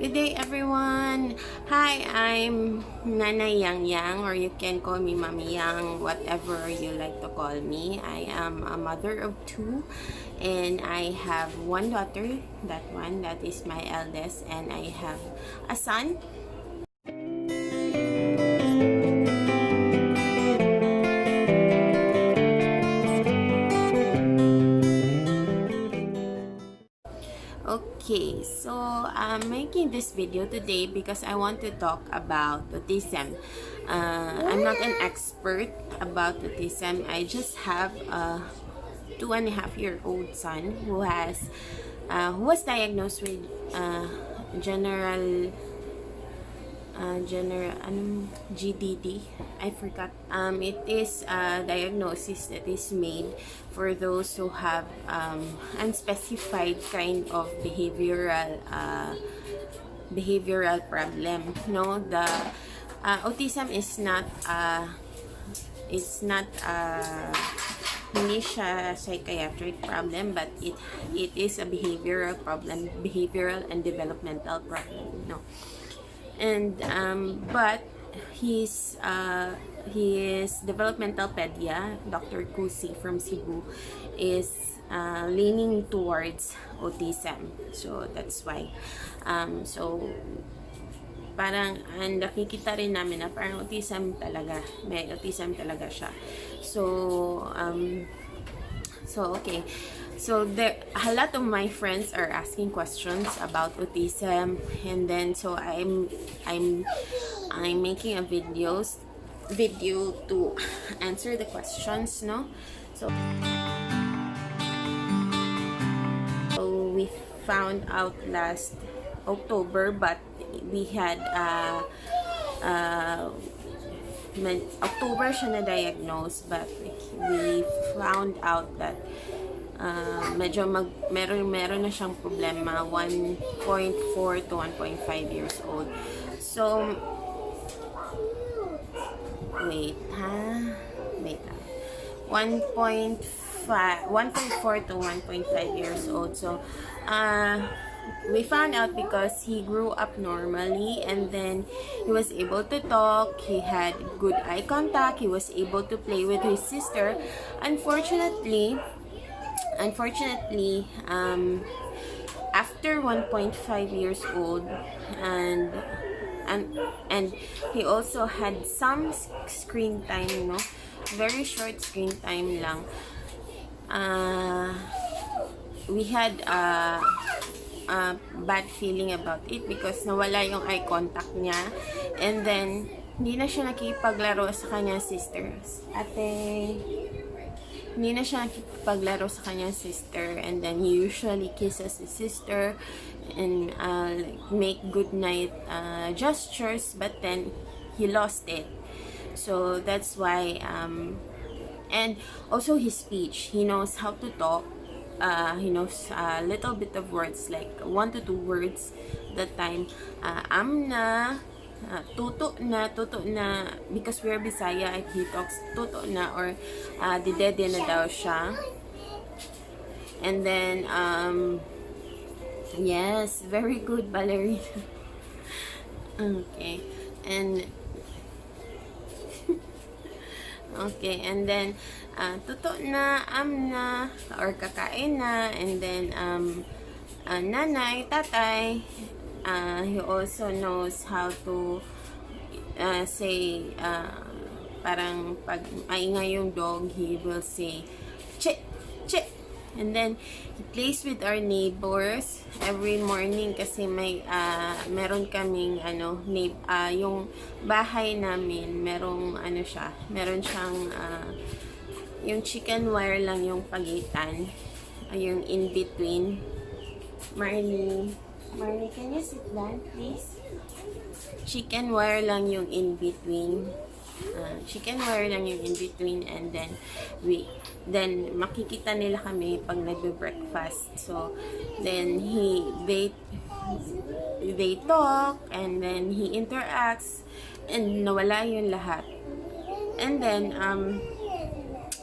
Good day, everyone. Hi, I'm Nana Yang Yang, or you can call me Mami Yang, whatever you like to call me. I am a mother of two, and I have one daughter. That is my eldest, and I have a son. Okay, so I'm making this video today because I want to talk about autism. I'm not an expert about autism. I just have a 2.5-year-old son who was diagnosed with GDD. I forgot. It is a diagnosis that is made for those who have unspecified kind of behavioral problem. No, the autism is not hindi siya psychiatric problem, but it is a behavioral problem, behavioral and developmental problem. No. And but his developmental pedia, Dr. Kusi from Cebu, is leaning towards autism. So that's why so parang nakikita rin namin na parang may autism talaga siya. So okay. So a lot of my friends are asking questions about autism, and then so I'm making a video to answer the questions, no? So we found out last October, but we had October siya na-diagnose, but we found out that meron na siyang problema 1.4 to 1.5 years old. So wait 1.4 to 1.5 years old. So we found out because he grew up normally, and then he was able to talk, he had good eye contact, he was able to play with his sister. Unfortunately, after 1.5 years old, and he also had some screen time, very short screen time lang. We had a bad feeling about it because nawala yung eye contact niya, and then hindi na siya nakipaglaro sa kanyang sisters. Hindi na siya nakipaglaro sa kanyang sister, and then he usually kisses his sister and make good night gestures, but then he lost it. So that's why and also his speech, he knows how to talk. He knows a little bit of words, like 1 to 2 words that time. Amna, tuto na, because we're Bisaya, he talks tuto na, or didede na daw siya. And then yes, very good ballerina. Okay, and then tuto na, amna, or kakain na, and then nanay, tatay. He also knows how to say, parang pag maingay yung dog, he will say che, che. And then he plays with our neighbors every morning kasi meron kaming yung bahay namin, meron siyang yung chicken wire lang yung pagitan, yung in between. Marley, can you sit down, please? Chicken wire lang yung in between. And then makikita nila kami pag nagbe-breakfast. So then they talk, and then he interacts, and nawala yung lahat. And then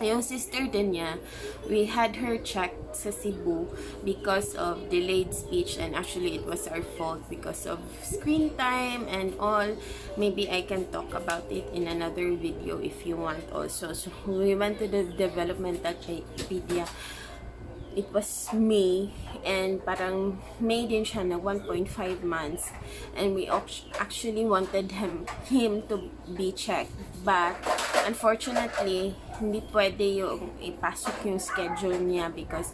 Yung sister din niya, we had her checked sa Cebu because of delayed speech, and actually it was our fault because of screen time and all. Maybe I can talk about it in another video if you want also. So we went to the developmental pedia. It was May, and parang May din siya na 1.5 months, and we actually wanted him to be checked, but unfortunately hindi pwede yung ipasok yung schedule niya because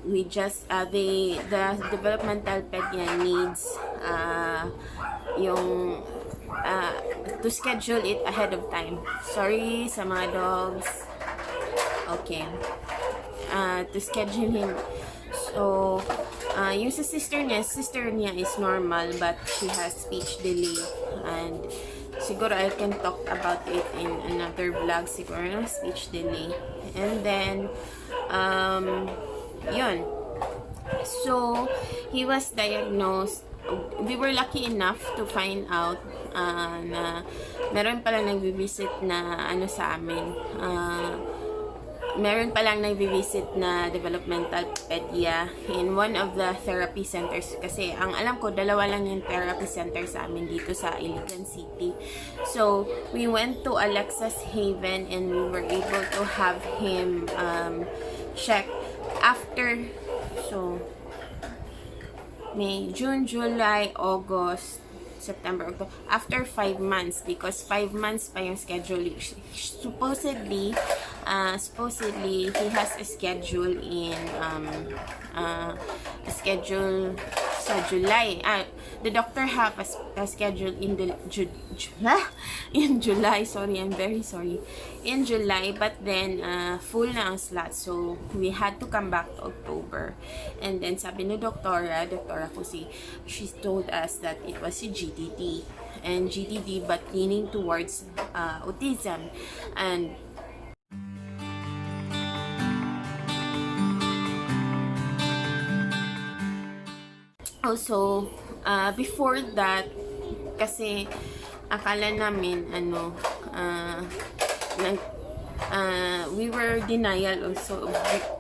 we just the developmental ped niya needs yung to schedule it ahead of time. Sorry sa mga dogs. Okay. To schedule him. So, yung sa sister niya is normal, but she has speech delay. And siguro I can talk about it in another vlog, siguro na speech delay. And then, yun. So, he was diagnosed. We were lucky enough to find out na meron pala nag-visit na sa amin. Meron palang nag-visit na developmental pedia in one of the therapy centers, kasi ang alam ko dalawa lang yung therapy center sa amin dito sa Iligan City. So we went to Alexa's Haven and we were able to have him checked after, so May, June, July, August, September, October, after 5 months, because 5 months pa yung schedule. Supposedly he has a schedule in sa July. The doctor have a schedule in in July. Sorry, I'm very sorry. In July, but then full na ang slot, so we had to come back to October. And then sabi ni doktora ko she told us that it was a GDD, but leaning towards autism. And also, before that, kasi akala namin, we were denial also.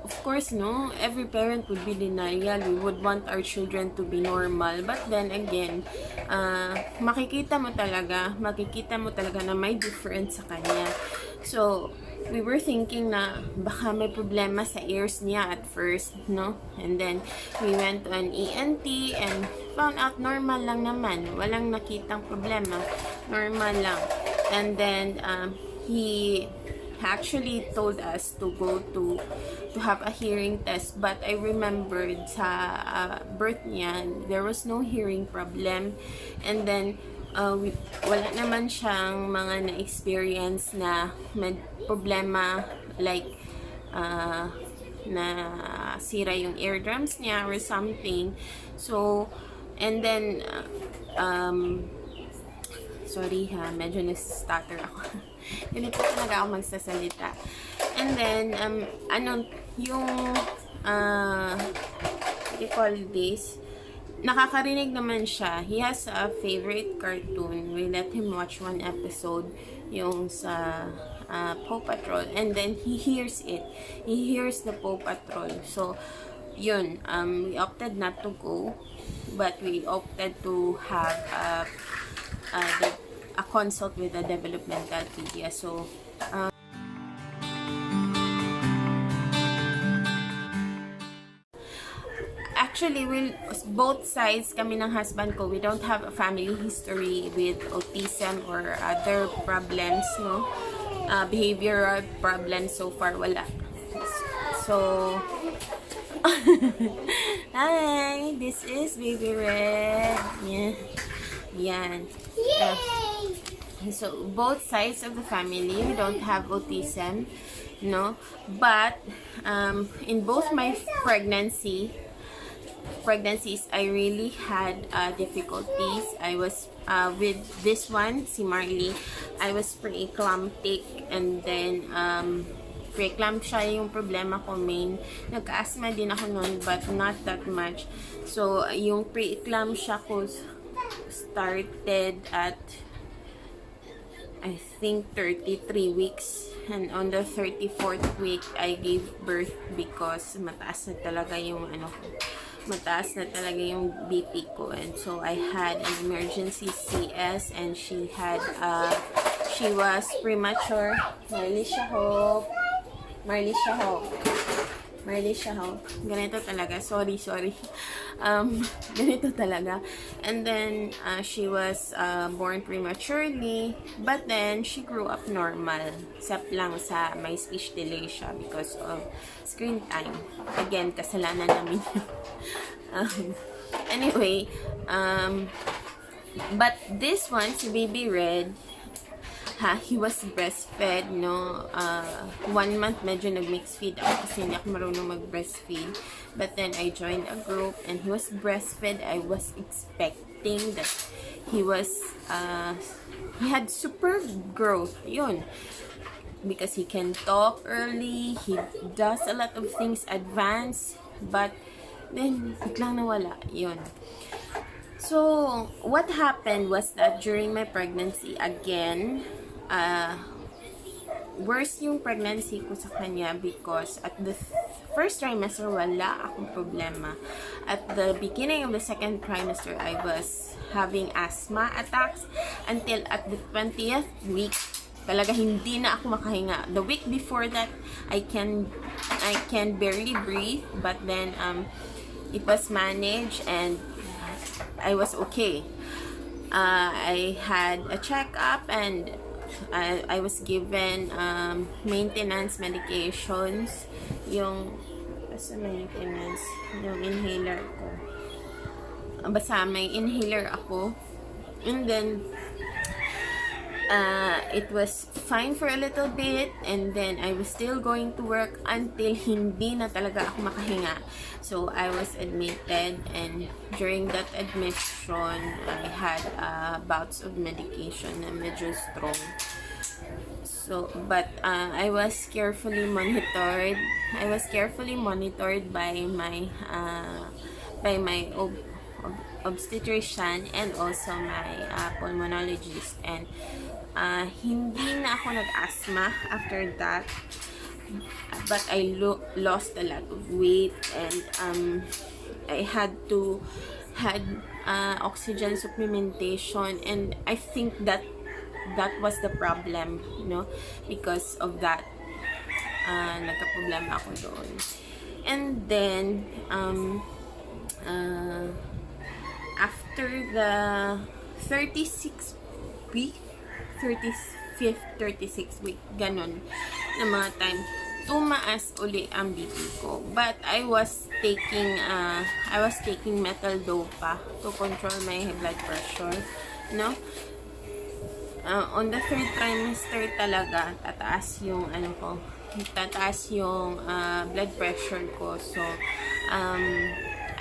Of course, no? Every parent would be denial. We would want our children to be normal. But then again, makikita mo talaga na may difference sa kanya. So, we were thinking na baka may problema sa ears niya at first, no? And then, we went to an ENT and found out normal lang naman. Walang nakitang problema. Normal lang. And then, he actually told us to go to have a hearing test, but I remembered sa birth niya, there was no hearing problem. And then, wala naman siyang mga na-experience na may problema like na sira yung eardrums niya or something. So, and then sorry ha, medyo nag-stutter ako. Ganito talaga ako magsasalita. And then, yung what do you call this? Nakakarinig naman siya. He has a favorite cartoon. We let him watch one episode, yung sa Paw Patrol. And then, he hears it. He hears the Paw Patrol. So, yun. We opted not to go. But we opted to have a consult with a developmental pedia. So, actually, both sides, kami ng husband ko, we don't have a family history with autism or other problems, no? Behavioral problems so far, wala. So, hi! This is Baby Red. Yeah. Yan. So, both sides of the family, we don't have autism, no? But, in both my pregnancies, I really had difficulties. I was, with this one, si Marley, I was pre-eclamptic, and then, pre-eclampsia yung problema ko main. Nagka-asthma din ako noon, but not that much. So, yung pre-eclampsia ko started at I think 33 weeks, and on the 34th week I gave birth because mataas na talaga yung mataas na talaga yung BP ko, and so I had an emergency CS, and she was premature. Marlisha Hope. Ganito talaga. Sorry. Ganito talaga. And then, she was born prematurely. But then, she grew up normal. Except lang sa may speech delay siya because of screen time. Again, kasalanan namin. Anyway, but this one, si Baby Red, he was breastfed, no? 1 month medyo nag-mix feed ako kasi hindi ako marunong mag-breastfeed. But then I joined a group and he was breastfed. I was expecting that he had super growth, yun. Because he can talk early, he does a lot of things advanced, but then biglang nawala, yun. So, what happened was that during my pregnancy, again, worse yung pregnancy ko sa kanya because at the first trimester, wala akong problema. At the beginning of the second trimester, I was having asthma attacks until at the 20th week, talaga hindi na ako makahinga. The week before that, I can barely breathe, but then it was managed and I was okay. I had a checkup and I was given maintenance medications, yung maintenance, yung inhaler ko. Basta may inhaler ako. And then it was fine for a little bit, and then I was still going to work until hindi na talaga ako makahinga. So I was admitted, and during that admission I had bouts of medication na medyo strong. So but I was carefully monitored. By my obstetrician and also my pulmonologist, and hindi na ako nag-asthma after that, but I lost a lot of weight, and I had oxygen supplementation, and I think that was the problem, because of that nagka-problema ako doon. And then after the 36th week, 36th week, ganun, na mga time, tumaas uli ang BP ko. But I was taking metal dopa to control my blood pressure, on the 3rd trimester talaga, tataas yung blood pressure ko. So,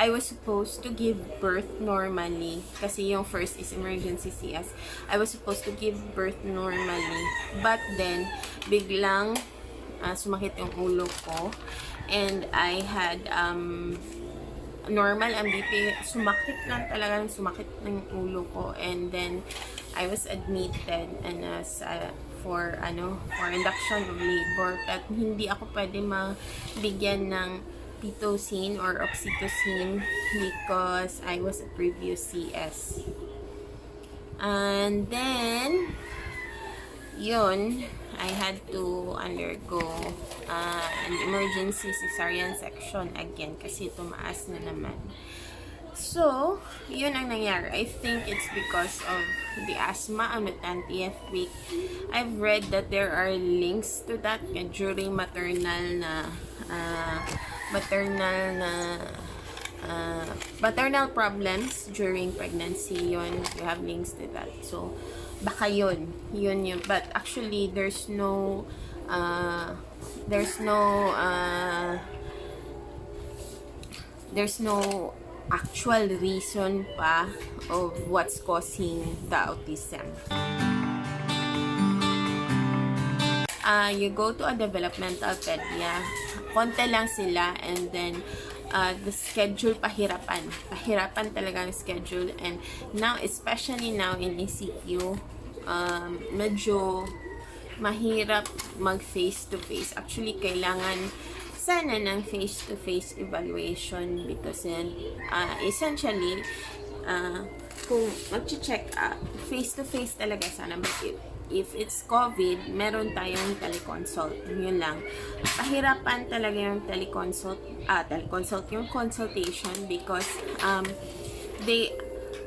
I was supposed to give birth normally kasi yung first is emergency CS. I was supposed to give birth normally, but then biglang sumakit yung ulo ko, and I had normal ang BP, sumakit ng ulo ko, and then I was admitted and for induction of labor, but hindi ako pwede mabigyan ng pitocin or oxytocin because I was a previous CS. And then yun, I had to undergo an emergency cesarean section again kasi tumaas na naman. So, yun ang nangyari. I think it's because of the asthma on the 20th week. I've read that there are links to that during maternal problems during pregnancy. Yun, you have links to that. So, baka yun. But actually, there's no actual reason pa of what's causing the autism. You go to a developmental pedia, konti lang sila, and then the schedule pahirapan talaga ang schedule, and now, especially now in ECQ, medyo mahirap mag face-to-face. Actually, kailangan sana ng face-to-face evaluation because essentially, kung mag-check face-to-face talaga sana. But if it's COVID, meron tayong teleconsult. Yun lang. Pahirapan talaga yung teleconsult, yung consultation because they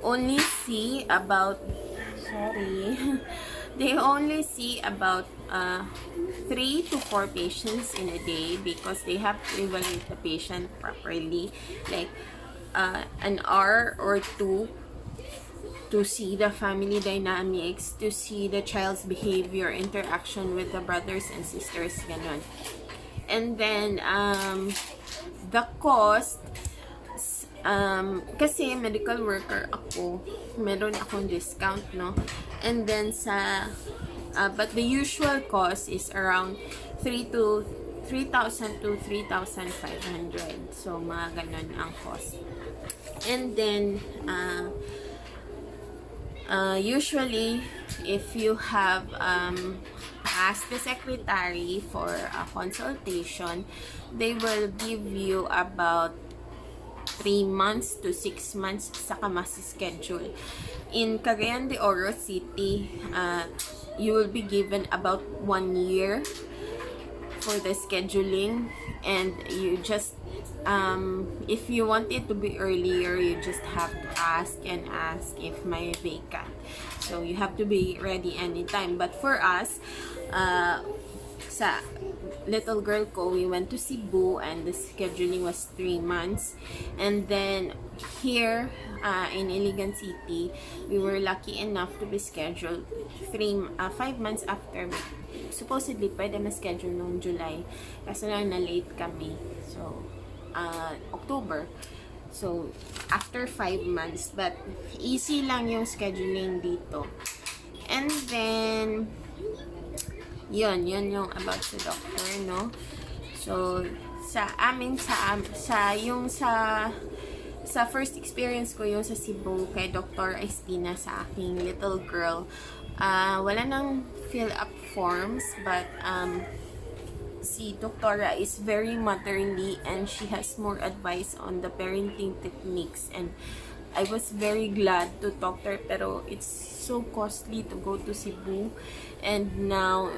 only see about they only see about 3 to 4 patients in a day because they have to evaluate the patient properly, like an hour or two to see the family dynamics, to see the child's behavior, interaction with the brothers and sisters, ganon. And then the cost, kasi medical worker ako, meron akong discount, no? And then but the usual cost is around 3,000 to 3,500. So, mga ganon ang cost. And then, usually, if you have asked the secretary for a consultation, they will give you about 3 months to 6 months saka mas-schedule. In Cagayan de Oro City, you will be given about 1 year for the scheduling, and you just if you want it to be earlier, you just have to ask if may vacant. So you have to be ready anytime. But for us, sa little girl ko, we went to Cebu and the scheduling was 3 months. And then here in Iligan City, we were lucky enough to be scheduled 5 months after. Supposedly, pwede ma-schedule noong July. Kaso lang na-late kami. So, October. So, after 5 months. But, easy lang yung scheduling dito. And then, yun yung about sa doctor, no? So, sa first experience ko yung sa Cebu kay Dr. Espina sa aking little girl, wala nang fill up forms, but si Doktora is very motherly and she has more advice on the parenting techniques, and I was very glad to talk to her, pero it's so costly to go to Cebu, and now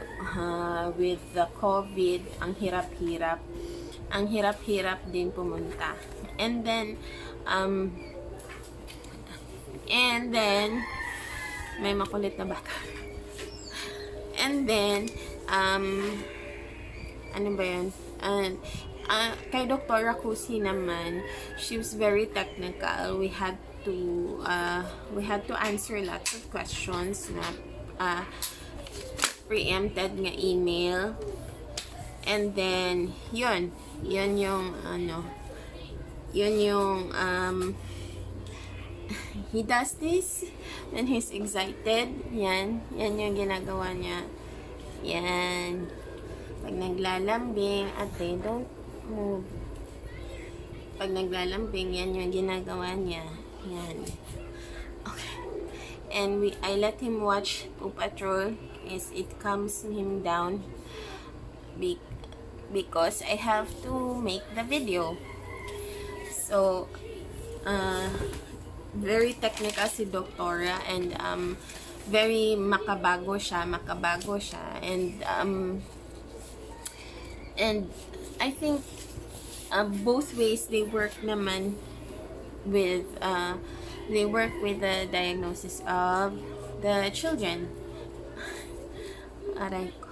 with the COVID, ang hirap din pumunta. And then may makulit na bata. And then ano ba yun? Kay Dr. Rakusi naman, she was very technical. We had to answer lots of questions na preempted nga email. And then yun yung he does this when he's excited. Yan yung ginagawa niya. Yan. Pag naglalambing, ate, don't move. Pag naglalambing, yan yung ginagawa niya. Yan. Okay. And I let him watch Paw Patrol as it calms him down because I have to make the video. So, very technical si Doktora, and very makabago siya, and I think both ways they work naman with the diagnosis of the children. Aray ko.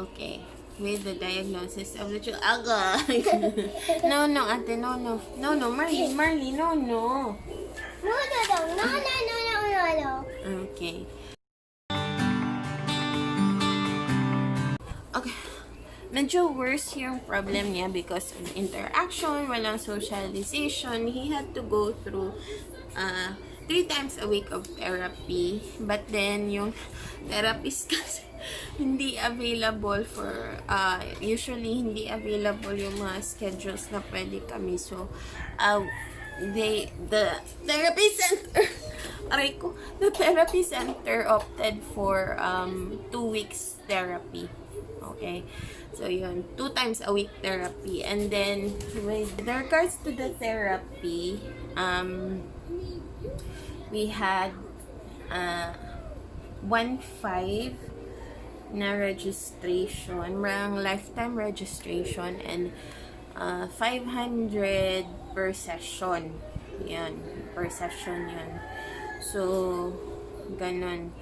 Okay. With the diagnosis of the children. No, ate, no. Marley, no. No. Okay. Medyo worse yung problem niya because of interaction, walang socialization. He had to go through 3 times a week of therapy. But then, yung therapist kasi hindi available for, usually hindi available yung mga schedules na pwede kami. So, the therapy center, try ko. The therapy center opted for 2 weeks therapy. Okay. So, yun. 2 times a week therapy. And then, with regards to the therapy, we had 1.5 na registration, merang lifetime registration, and 500 per session. Yan, per session yan. So, ganun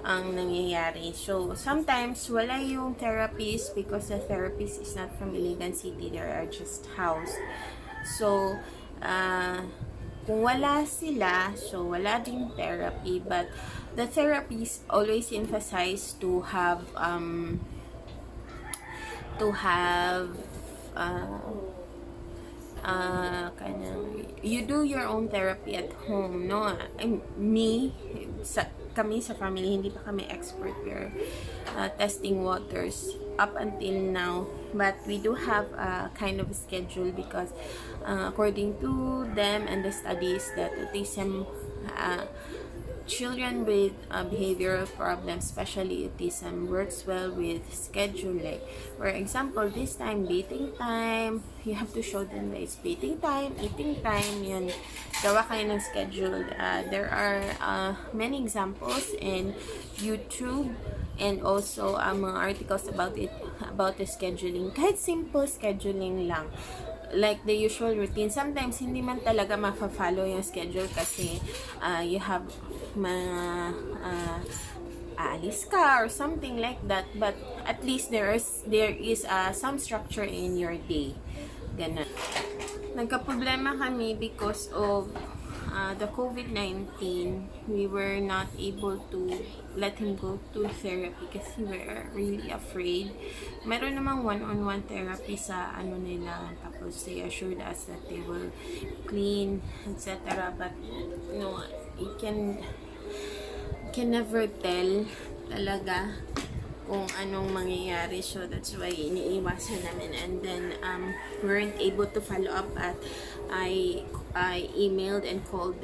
ang nangyayari. So, sometimes wala yung therapist because the therapist is not from Iligan City. They are just housed. So, kung wala sila, so wala din therapy. But the therapists always emphasize to have you do your own therapy at home, no? Kami sa family, hindi pa kami expert. We're testing waters up until now, but we do have a kind of schedule because according to them and the studies that autism, children with behavioral problems, especially autism, works well with schedule. Like, for example, this time, bathing time, you have to show them that it's bathing time, eating time, yun. Gawa kayo ng schedule. There are many examples in YouTube and also mga articles about it, about the scheduling. Kahit simple scheduling lang, like the usual routine. Sometimes hindi man talaga ma-follow yung schedule kasi you have aalis ka or something like that, but at least there is some structure in your day. Ganun. Nagka-problema kami because of the COVID-19. We were not able to let him go to therapy kasi we were really afraid. Meron namang one-on-one therapy sa nila, tapos they assured us that they will clean, etc. But you can never tell talaga kung anong mangyayari. So that's why iniiwasan namin, and then we weren't able to follow up. At I emailed and called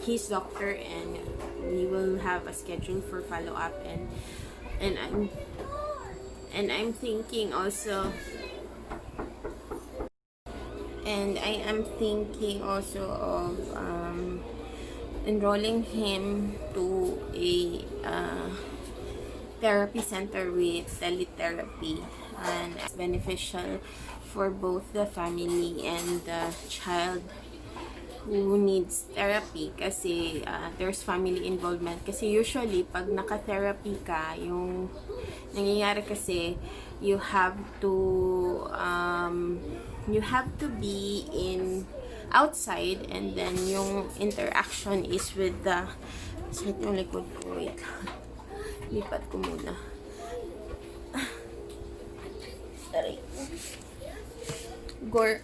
his doctor, and we will have a schedule for follow up, and I'm thinking also, and I am thinking also of enrolling him to a therapy center with teletherapy, and it's beneficial for both the family and the child who needs therapy kasi there's family involvement. Kasi usually pag naka-therapy ka, yung nangyayari kasi you have to be in outside, and then yung interaction is with the yung likod ko. Wait, lipat ko muna. Sorry.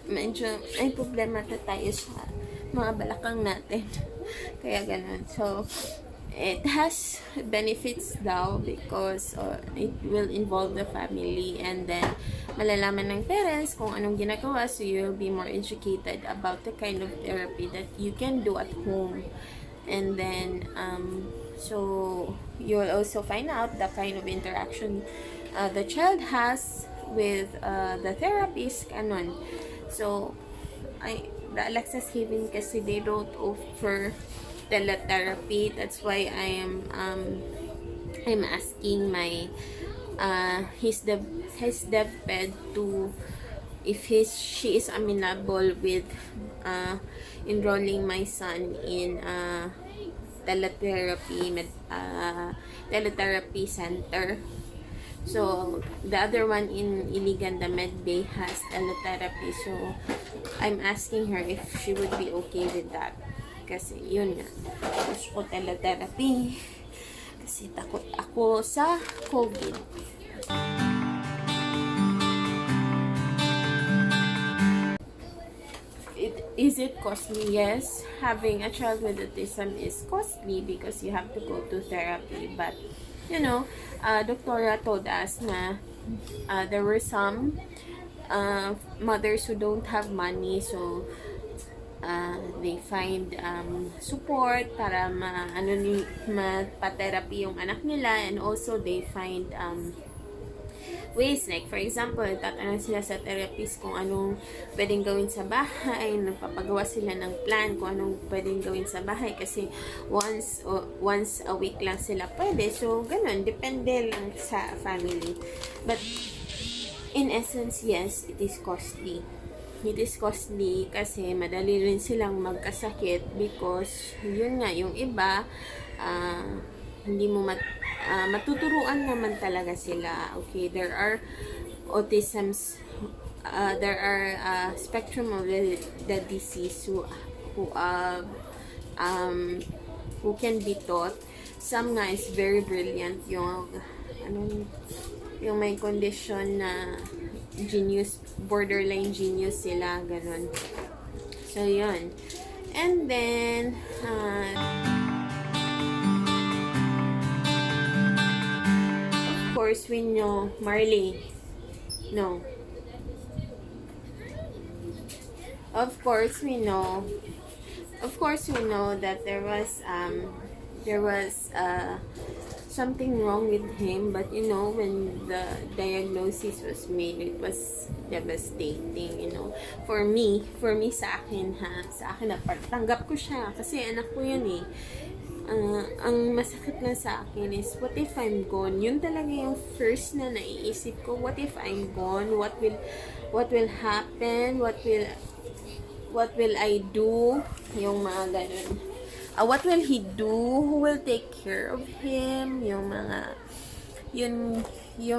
Medyo may problema na tayo sa mga balakang natin. Kaya ganun. So, it has benefits daw because it will involve the family, and then malalaman ng parents kung anong ginagawa, so you'll be more educated about the kind of therapy that you can do at home. And then so you'll also find out the kind of interaction the child has with the therapist, kanon. So the Alexa's Haven kasi they don't offer teletherapy. That's why I'm asking my his dev ped to if she is amenable with enrolling my son in teletherapy center. So the other one in Iligan, the Med Bay, has teletherapy. So I'm asking her if she would be okay with that. Kasi yun nga, gusto ko teletherapy kasi takot ako sa COVID. Is it costly? Yes, having a child with autism is costly because you have to go to therapy. But Doctora told us na there were some mothers who don't have money, so they find support para ma-therapy yung anak nila, and also they find ways, like for example, tatanong sila sa therapist kung anong pwedeng gawin sa bahay, nagpapagawa sila ng plan kung anong pwedeng gawin sa bahay, kasi once a week lang sila pwede, so ganun, depende lang sa family. But in essence, yes, it is costly. It is costly kasi madali rin silang magkasakit, because yun nga, yung iba hindi mo matuturuan naman talaga sila. Okay, there are autisms, there are spectrum of the disease who can be taught. Some nga is very brilliant, yung may condition na genius, borderline genius sila, ganun. So yun. And then of course we know, Marley, no, of course we know that there was something wrong with him, but when the diagnosis was made, it was devastating, for me sa akin na tanggap ko siya kasi anak ko yun eh. Ang masakit na sa akin is, what if I'm gone? Yun talaga yung first na naiisip ko. What if I'm gone? What will happen? What will I do? Yung mga ganun. What will he do? Who will take care of him? Yung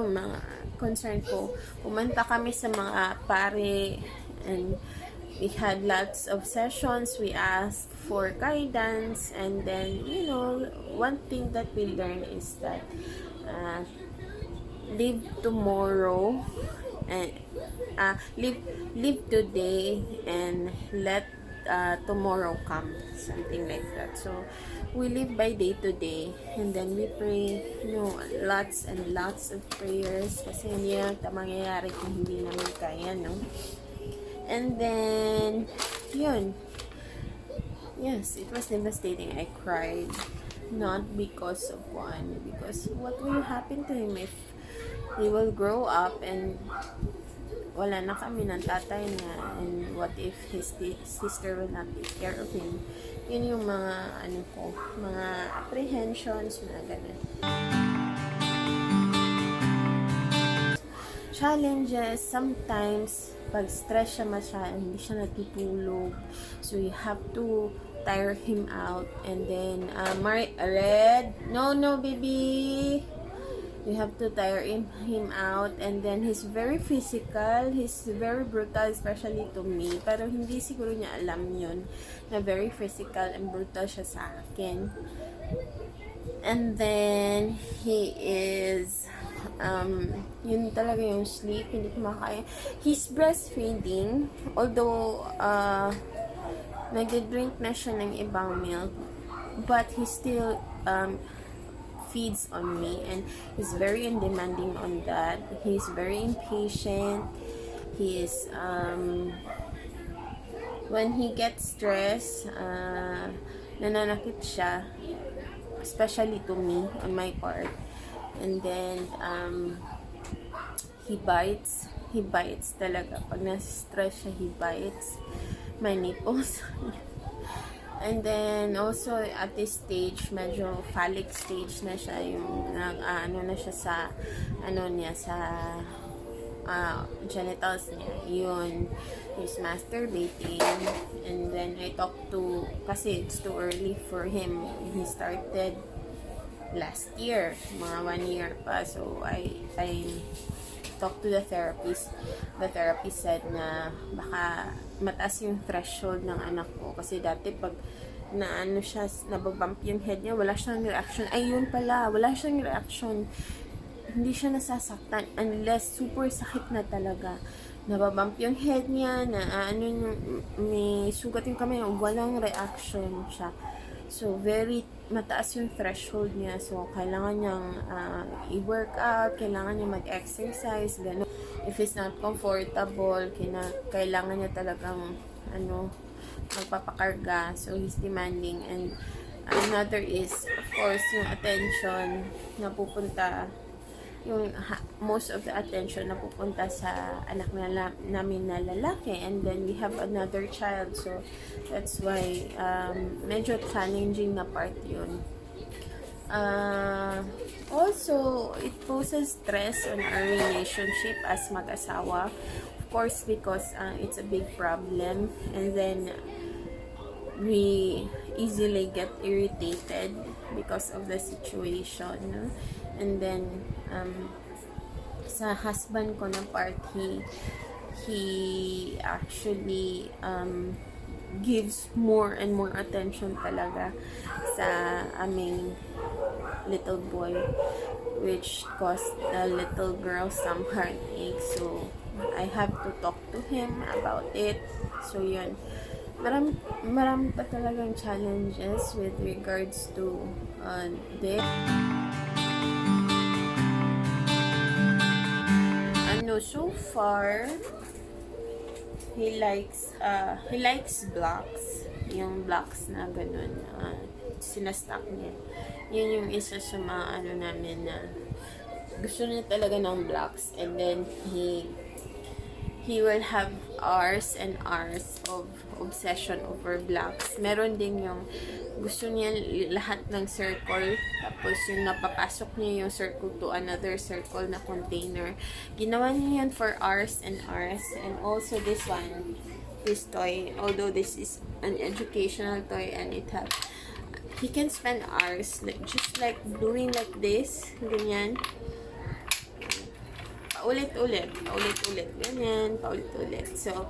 mga concern ko. Pumunta kami sa mga pare, and we had lots of sessions. We asked for guidance, and then one thing that we learned is that live tomorrow, and live today, and let tomorrow come, something like that. So we live by day to day, and then we pray, lots and lots of prayers, kasi hindi na mangyayari kung hindi naman kaya, no? And then yun, yes, it was devastating. I cried, not because of because what will happen to him if he will grow up and wala na kami ng tatay niya, and what if his sister will not take care of him. Yun yung mga mga apprehensions na ganun. Challenges, sometimes pag stress siya masyado, hindi siya natutulog, so you have to tire him out, and then Red, no baby, you have to tire him out, and then he's very physical, he's very brutal, especially to me, pero hindi siguro niya alam yun, na very physical and brutal siya sa akin. And then he is yun talaga yung sleep, hindi ko makaya. He's breastfeeding, although nag-drink na siya ng ibang milk, but he still feeds on me, and he's very undemanding on that. He's very impatient. He is when he gets stressed, nananakit siya, especially to me on my part, and then he bites talaga. Pag na-stress siya, he bites my nipples. And then also at this stage, medyo phallic stage na siya, yung na siya sa sa genitals niya. Yun, he's masturbating, and then I talked to, kasi it's too early for him. He started last year, mga 1 year pa, so I talked to the therapist. The therapist said na baka mataas yung threshold ng anak ko, kasi dati pag nababump yung head niya, wala siyang reaction. Ayun pala, wala siyang reaction. Hindi siya nasasaktan unless super sakit na talaga. Nababump yung head niya, may sugat yung kamay, walang reaction siya. So, very mataas yung threshold niya. So, kailangan niyang i-workout, kailangan niya mag-exercise, gano'n. If it's not comfortable, kailangan niya talagang magpapakarga, so he's demanding. And another is, of course, yung attention na pupunta, most of the attention na pupunta sa anak namin na lalaki, and then we have another child, so that's why medyo challenging na part yun. Also, it poses stress on our relationship as mag-asawa, of course, because it's a big problem, and then we easily get irritated because of the situation, no? And then sa husband ko na part, he actually gives more and more attention talaga sa aming little boy, which caused the little girl some heartache. So I have to talk to him about it. So yun, marami pa talagang challenges with regards to this. So far, he likes blocks, yung blocks na ganun, sinastack niya. Yun yung isa sa mga namin na gusto niya talaga ng blocks, and then he will have hours and hours of obsession over blocks. Meron din yung gusto niya lahat ng circle, tapos yung napapasok niya yung circle to another circle na container. Ginawa niya yan for hours and hours. And also this one, this toy, although this is an educational toy, and he can spend hours just like doing like this, ganyan, paulit-ulit, ganyan, paulit-ulit. So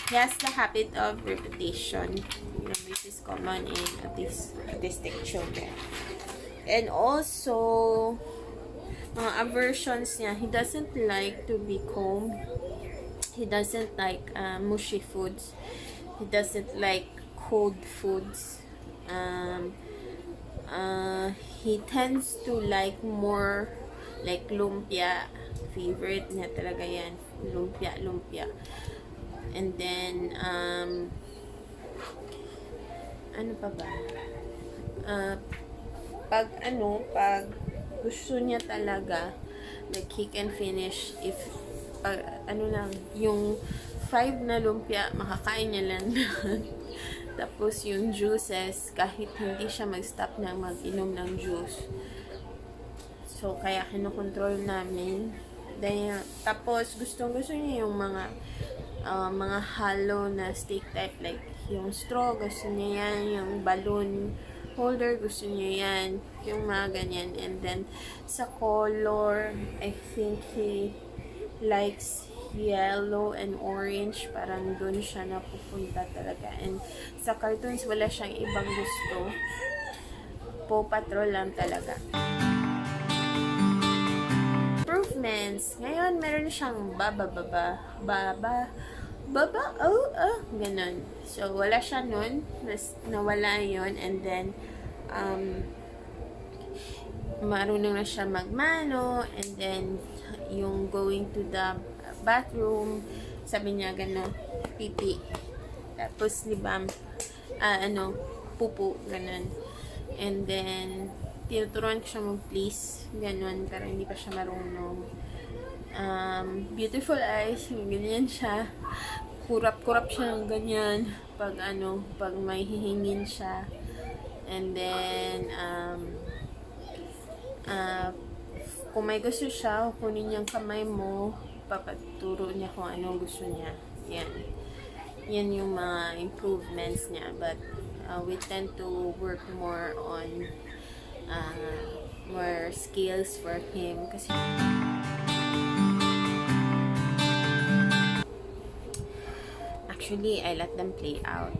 he has the habit of repetition, which is common in autistic children. And also, mga aversions niya, he doesn't like to be combed, he doesn't like mushy foods, he doesn't like cold foods. He tends to like more like lumpia. Favorite niya talaga yan, lumpia. And then ano pa ba, pag gusto niya talaga, like he can finish if lang yung 5 na lumpia, makakain niya lang. Tapos yung juices, kahit hindi siya mag-stop na mag-inom ng juice. So kaya kinokontrol namin. Then, tapos gustong niya yung mga hollow na stick type, like yung straw, gusto niya yan, yung balloon holder, gusto niya yan, yung mga ganyan. And then sa color, I think he likes yellow and orange, parang dun siya napupunta talaga. And sa cartoons, wala siyang ibang gusto, Paw Patrol lang talaga. Improvements. Ngayon, meron siyang baba, ganun. So, wala siya nun. Nawala yun. And then, marunong na siya magmano. And then, yung going to the bathroom, sabi niya gano'n, pipi. Tapos, libam, pupu, ganun. And then, tinuturuan ko siya mag-please, gano'n, pero hindi pa siya marunong. Beautiful eyes, ganyan siya. Kurap-kurap siya ng ganyan pag may hihingin siya. And then, kung may gusto siya, kunin niyang kamay mo, papaturo niya kung anong gusto niya. Yan yung mga improvements niya. But, we tend to work more on more skills for him, kasi actually I let them play out.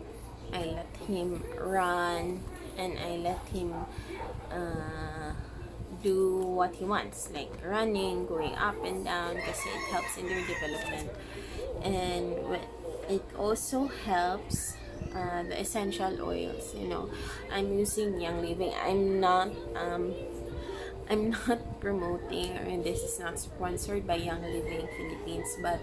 I let him run, and I let him do what he wants, like running, going up and down, kasi it helps in their development. And it also helps the essential oils. I'm using Young Living. I'm not promoting, or this is not sponsored by Young Living Philippines, but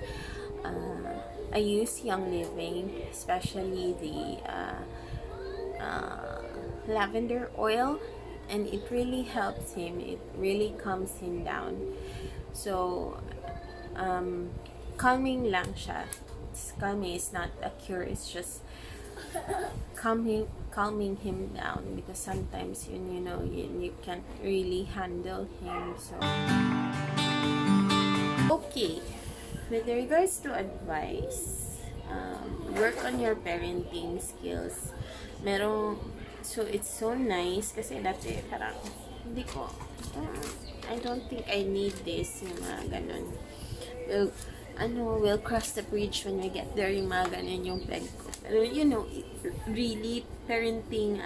I use Young Living, especially the lavender oil, and it really helps him. It really calms him down. So, calming lang siya. It's calming. It's not a cure. It's just calming him down, because sometimes you can't really handle him. So okay, with regards to advice, work on your parenting skills. So it's so nice kasi dati parang hindi ko, I don't think I need this, yung mga ganun. We'll cross the bridge when we get there, yung mga ganun yung peg ko. Pero really, parenting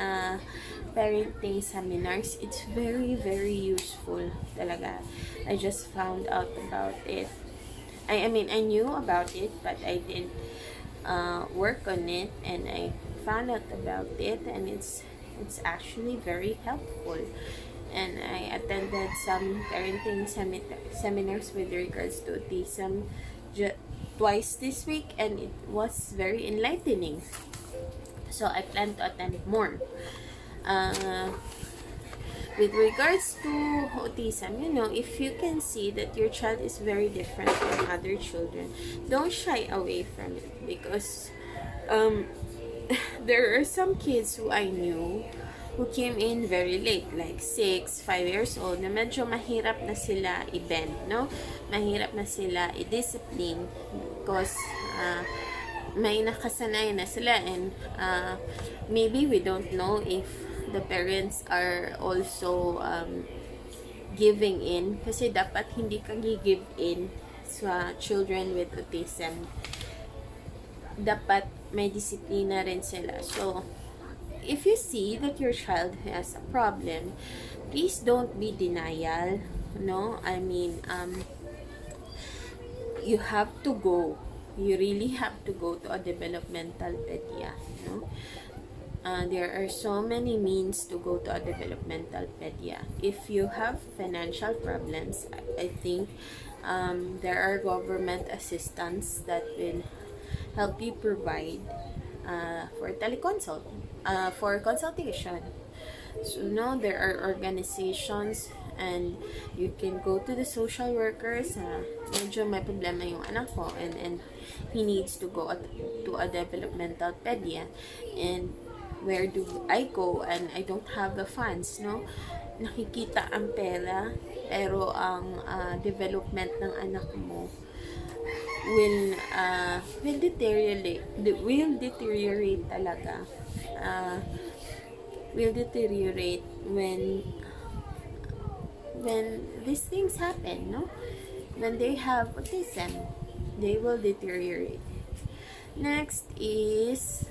seminars, it's very, very useful talaga. I just found out about it. I mean, I knew about it, but I didn't work on it, and I found out about it, and it's actually very helpful. And I attended some parenting seminars with regards to autism twice this week, and it was very enlightening. So I plan to attend more. With regards to autism, if you can see that your child is very different from other children, don't shy away from it, because there are some kids who I knew who came in very late, like 6, 5 years old, na medyo mahirap na sila i-bend, no? Mahirap na sila i-discipline, because may nakasanay na sila, and maybe we don't know if the parents are also giving in, kasi dapat hindi ka give in sa children with autism. Dapat may disiplina rin sila. So if you see that your child has a problem, please don't be denial. No, I mean, you have to go. You really have to go to a developmental pedia. There are so many means to go to a developmental pedia. If you have financial problems, I think there are government assistance that will help you provide for teleconsult, for consultation. So there are organizations, and you can go to the social workers. Medyo may problema yung anak ko, and he needs to go to a developmental pedia, and where do I go, and I don't have the funds, nakikita ang pera, pero ang development ng anak mo will deteriorate talaga. Will deteriorate when these things happen, when they have autism, they will deteriorate. Next is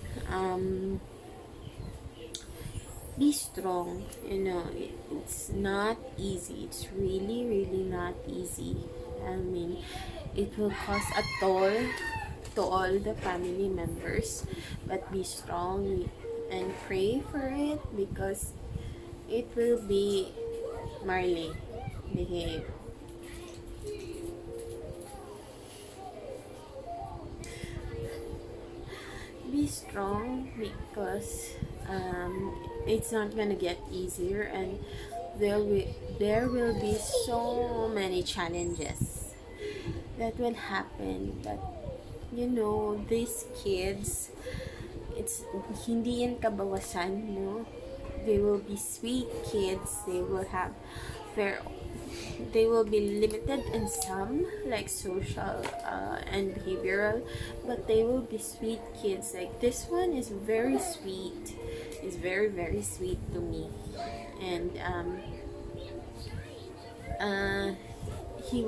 be strong. It's not easy. It's really, really not easy. I mean, it will cause a toll to all the family members, but be strong and pray for it, because it will be Marley. Behave. Be strong, because it's not gonna get easier, and there will be so many challenges that will happen. But these kids, it's hindi yan kabawasan, They will be sweet kids. They will be limited in some, like social and behavioral, but they will be sweet kids. Like this one is very sweet. Is very, very sweet to me, and he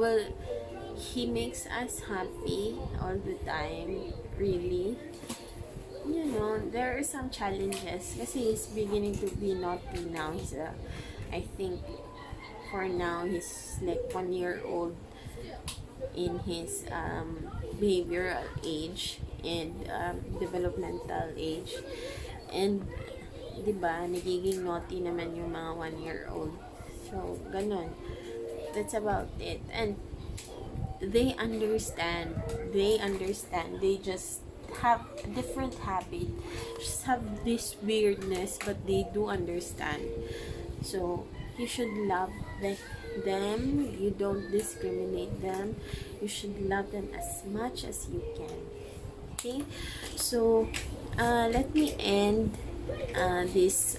makes us happy all the time, really. There are some challenges kasi he's beginning to be naughty now. I think for now he's like 1 year old in his behavioral age and developmental age, and diba nagiging naughty naman yung mga 1 year old. So ganon, that's about it. And they understand. They just have a different habit, just have this weirdness, but they do understand. So you should love them. You don't discriminate them. You should love them as much as you can. Okay, so let me end this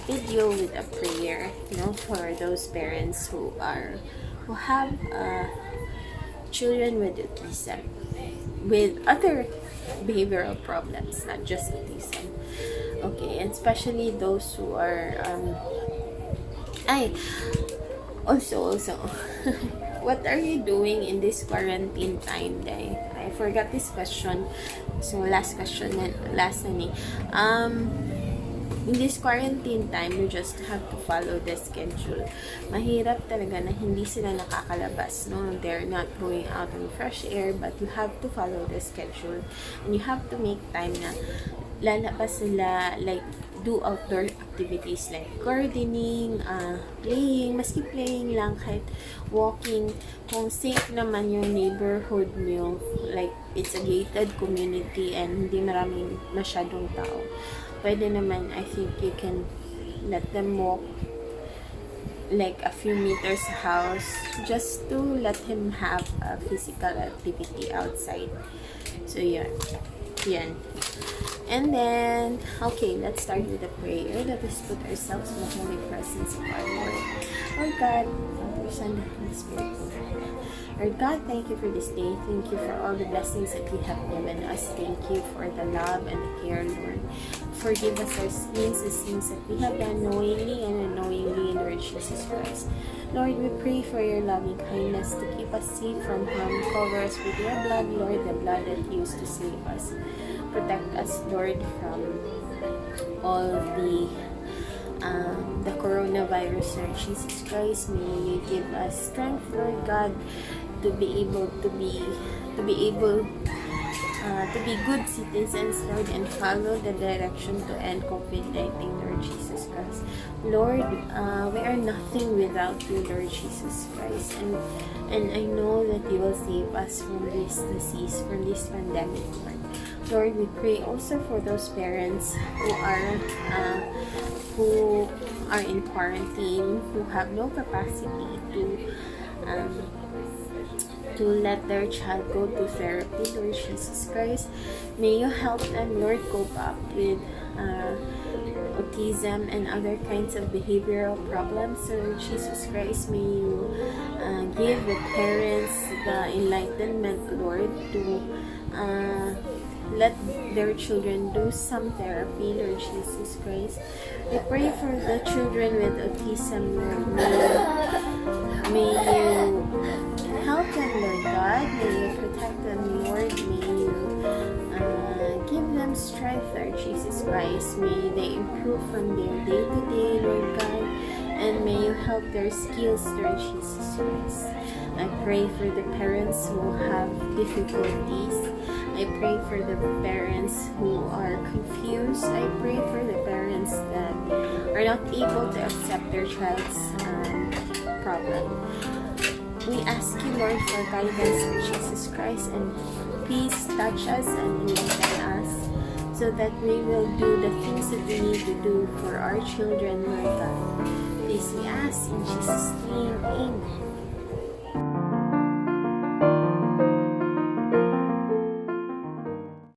video with a prayer, for those parents who have children with autism, with other behavioral problems, not just autism. Okay, and especially those who are also what are you doing in this quarantine time, day? I forgot this question. So last question na last na ni. In this quarantine time, you just have to follow the schedule. Mahirap talaga na hindi sila nakakalabas, no? They're not going out on fresh air, but you have to follow the schedule. And you have to make time na lalabas sila, like, do outdoor activities like gardening, playing, maski playing lang, kahit walking. Kung safe naman yung neighborhood nyo, like, it's a gated community and hindi maraming masyadong tao, pwede naman, I think you can let them walk like a few meters house, just to let him have a physical activity outside. So yan. And then, okay, let's start with a prayer. Let us put ourselves in the holy presence of our Lord. Lord God, Father, Son, and Holy Spirit. Lord God, thank you for this day. Thank you for all the blessings that you have given us. Thank you for the love and the care, Lord. Forgive us our sins, the sins that we have done knowingly and unknowingly, Lord Jesus Christ. Lord, we pray for your loving kindness to keep us safe from harm. Cover us with your blood, Lord, the blood that used to save us. Protect us, Lord, from all the coronavirus, Lord Jesus Christ. May you give us strength, Lord God, to be good citizens, Lord, and follow the direction to end COVID-19, Lord Jesus Christ. Lord, we are nothing without you, Lord Jesus Christ, and I know that you will save us from this disease, from this pandemic, Lord. Lord, we pray also for those parents who are in quarantine, who have no capacity to let their child go to therapy, Lord Jesus Christ. May you help them, Lord, cope up with autism and other kinds of behavioral problems, Lord Jesus Christ. May you give the parents the enlightenment, Lord, to let their children do some therapy, Lord Jesus Christ. We pray for the children with autism, Lord. May you help them, Lord God. May you protect them, Lord. May you give them strength, Lord Jesus Christ. May they improve from their day-to-day, Lord God. And may you help their skills, Lord Jesus Christ. I pray for the parents who have difficulties. I pray for the parents who are confused. I pray for the parents that are not able to accept their child's problem. We ask you, Lord, for guidance in Jesus Christ, and please touch us and enlighten us so that we will do the things that we need to do for our children, Lord God. Please, we ask in Jesus' name. Amen.